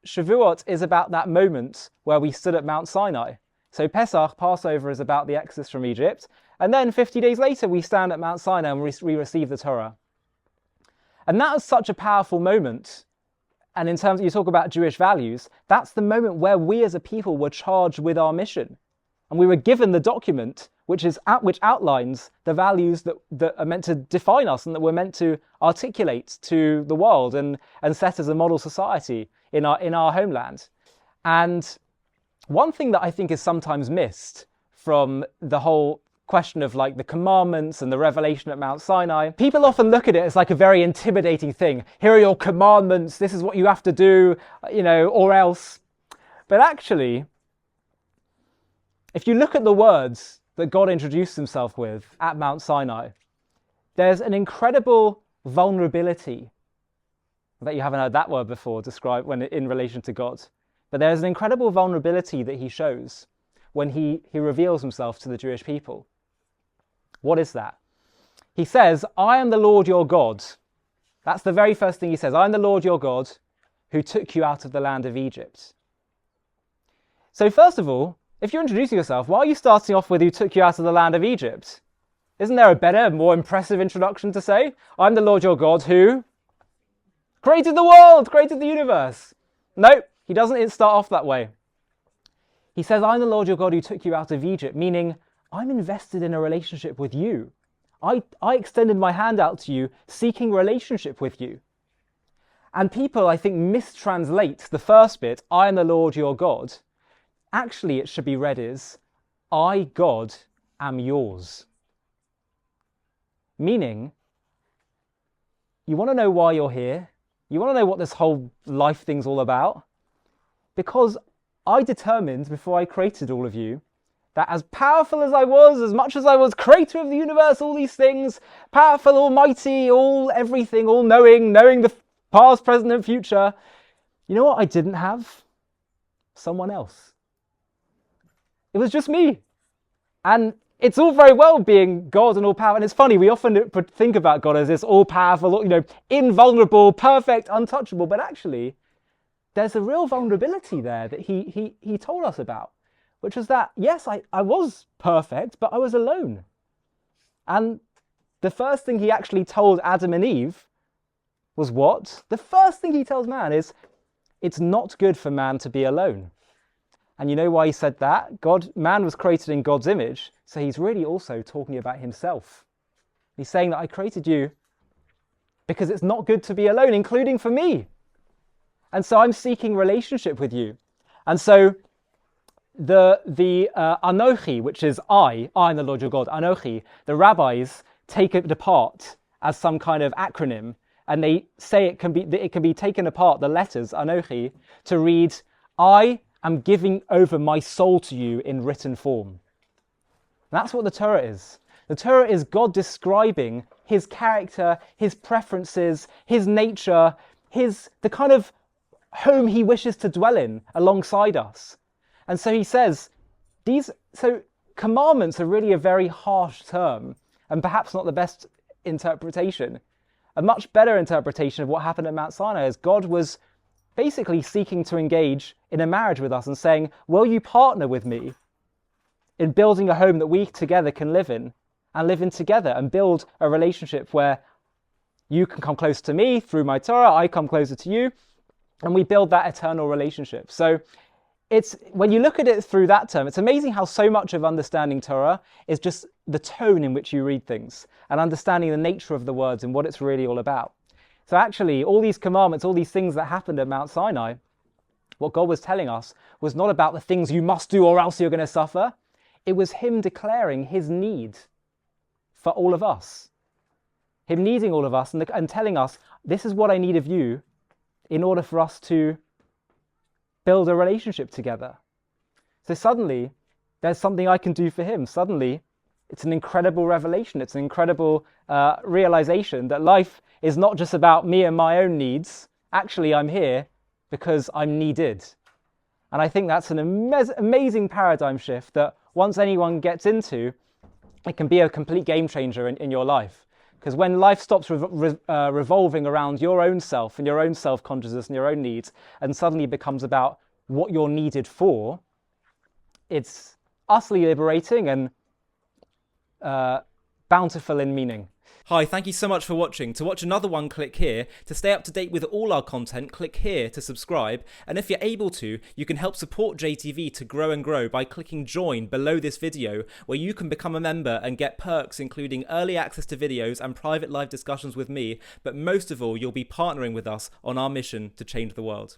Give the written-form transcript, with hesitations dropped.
Shavuot is about that moment where we stood at Mount Sinai. So Pesach, Passover, is about the exodus from Egypt. And then 50 days later, we stand at Mount Sinai and we receive the Torah. And that was such a powerful moment. And in terms of, you talk about Jewish values, that's the moment where we as a people were charged with our mission. And we were given the document which outlines the values that are meant to define us and that we're meant to articulate to the world and set as a model society in our homeland. And one thing that I think is sometimes missed from the whole question of like the commandments and the revelation at Mount Sinai, people often look at it as like a very intimidating thing. Here are your commandments, this is what you have to do, or else. But actually, if you look at the words that God introduced himself with at Mount Sinai, there's an incredible vulnerability. I bet you haven't heard that word before described when in relation to God. But there's an incredible vulnerability that he shows when he reveals himself to the Jewish people. What is that? He says, I am the Lord your God. That's the very first thing he says. I am the Lord your God who took you out of the land of Egypt. So first of all, if you're introducing yourself, why are you starting off with who took you out of the land of Egypt? Isn't there a better, more impressive introduction to say? I'm the Lord your God who created the world, created the universe. No, he doesn't start off that way. He says, I'm the Lord your God who took you out of Egypt, meaning I'm invested in a relationship with you. I extended my hand out to you, seeking relationship with you. And people, I think, mistranslate the first bit, I am the Lord your God. Actually, it should be read as, I, God, am yours. Meaning, you want to know why you're here? You want to know what this whole life thing's all about? Because I determined before I created all of you that as powerful as I was, as much as I was creator of the universe, all these things, powerful, almighty, everything, all knowing the past, present and future, you know what I didn't have? Someone else. It was just me. And it's all very well being God and all power. And it's funny, we often think about God as this all powerful, invulnerable, perfect, untouchable. But actually, there's a real vulnerability there that he told us about, which was that, yes, I was perfect, but I was alone. And the first thing he actually told Adam and Eve was what? The first thing he tells man is, it's not good for man to be alone. And you know why he said that? Man was created in God's image, so he's really also talking about himself. He's saying that I created you because it's not good to be alone, including for me. And so I'm seeking relationship with you. And so the Anochi, which is I am the Lord your God, Anochi, the rabbis take it apart as some kind of acronym, and they say it can be taken apart, the letters Anochi, to read, I am giving over my soul to you in written form. And that's what the Torah is. The Torah is God describing his character, his preferences, his nature, the kind of home he wishes to dwell in alongside us. And so he says, commandments are really a very harsh term and perhaps not the best interpretation. A much better interpretation of what happened at Mount Sinai is God was basically seeking to engage in a marriage with us and saying, will you partner with me in building a home that we together can live in together and build a relationship where you can come close to me through my Torah, I come closer to you, and we build that eternal relationship. So when you look at it through that term, it's amazing how so much of understanding Torah is just the tone in which you read things and understanding the nature of the words and what it's really all about. So actually, all these commandments, all these things that happened at Mount Sinai, what God was telling us was not about the things you must do or else you're going to suffer. It was him declaring his need for all of us. Him needing all of us and telling us, this is what I need of you in order for us to build a relationship together. So suddenly, there's something I can do for him. Suddenly, it's an incredible revelation. It's an incredible realization that life is not just about me and my own needs. Actually, I'm here because I'm needed. And I think that's an amazing paradigm shift that once anyone gets into, it can be a complete game changer in your life. Because when life stops revolving around your own self and your own self-consciousness and your own needs, and suddenly becomes about what you're needed for, it's utterly liberating and bountiful in meaning. Hi, thank you so much for watching. To watch another one, click here. To stay up to date with all our content, click here to subscribe. And if you're able to, you can help support JTV to grow and grow by clicking join below this video, where you can become a member and get perks including early access to videos and private live discussions with me. But most of all, you'll be partnering with us on our mission to change the world.